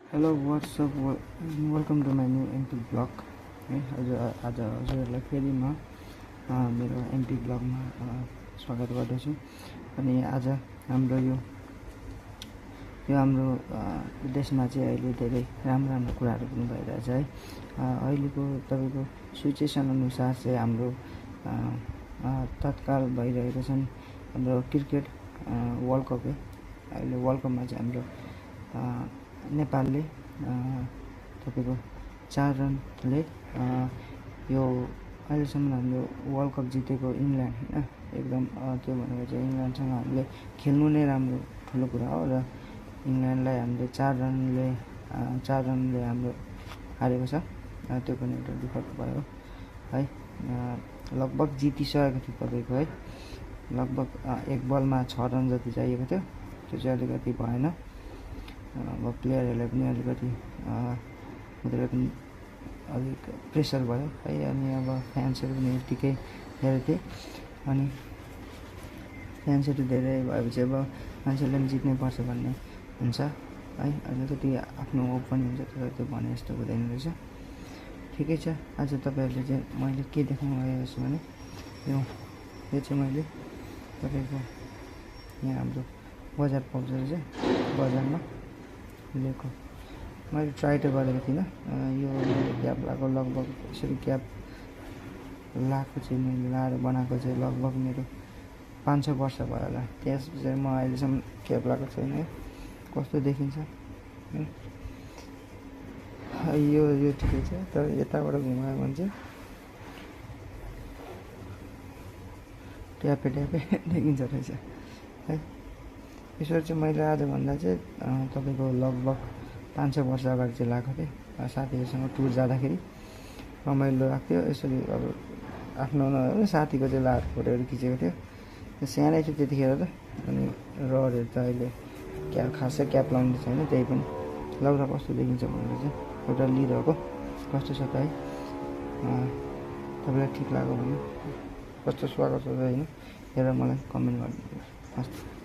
Hello WhatsApp welcome to my new MP blog है। आज हजुरहरूलाई फेरि म मेरो एमपी ब्लगमा स्वागत गर्दछु। अनि आज हाम्रो यो हाम्रो देशमा चाहिँ अहिले धेरै राम्रो कुराहरू पनि भइरहेछ है। अहिलेको तपाईँको सिचुएसन अनुसार चाहिँ हाम्रो तत्काल भइरहेको छन् हाम्रो क्रिकेट वर्ल्ड कप है। अहिले वर्ल्ड कपमा चाहिँ हाम्रो नेपालले तपाईँको 4 रनले यो अहिलेसम्म हाम्रो वर्ल्ड कप जितेको इङ्ल्यान्ड होइन, एकदम त्यो भनेको चाहिँ इङ्ल्यान्डसँग हामीले खेल्नु नै राम्रो ठुलो कुरा हो। र इङ्ल्यान्डलाई हामीले 4 रनले हाम्रो हारेको छ। त्यो पनि एउटा दुःखद भयो है। लगभग जितिसकेको थियो तपाईँको है, लगभग एक बलमा 6 रन जति चाहिएको थियो। त्यो चाहिँ अलिकति भएन। अब प्लेयरहरूलाई पनि अलिकति अलिक प्रेसर भयो है। अनि अब फ्यान्सहरू पनि यत्तिकै धेरै थिए। अनि फ्यान्सहरू धेरै भएपछि अब मान्छेले पनि जित्नै पर्छ भन्ने हुन्छ है। अलिकति आफ्नो होप पनि हुन्छ, तर त्यो भने जस्तो हुँदैन रहेछ। ठिकै छ। आज तपाईँहरूले चाहिँ मैले के देखाउनु आएको छु भने यो चाहिँ मैले तपाईँको यहाँ हाम्रो बजार पाउँछ रहेछ, बजारमा लिएको। मैले ट्राई त गरेको थिइनँ। यो मैले क्याप लगाएको लगभग यसरी क्याप लगाएको चाहिँ मैले लाएर बनाएको चाहिँ लगभग मेरो 5-6 वर्ष भयो होला। त्यस चाहिँ म अहिलेसम्म क्याप लगाएको छैन है। कस्तो देखिन्छ यो ठिकै छ, तर यताबाट घुमायो भने चाहिँ ट्यापे देखिन्छ रहेछ है। यसरी चाहिँ मैले आजभन्दा चाहिँ तपाईँको लगभग 5-6 वर्ष अगाडि चाहिँ लगाएको थिएँ। साथीहरूसँग टुर जाँदाखेरि रमाइलो लाग्थ्यो। यसरी अब आफ्नो साथीको चाहिँ लाएर फोटोहरू खिचेको थियो। सानै थियो त्यतिखेर त। अनि रडहरू त अहिले खासै क्याप लाउने छैन, त्यही पनि लाउँदा कस्तो देखिन्छ भनेर चाहिँ एउटा लिइरहेको। कस्तो छ त है, तपाईँलाई ठिक लाग्यो भने कस्तो स्वागत छ होइन, हेरेर मलाई कमेन्ट गरिदिनु। हस्।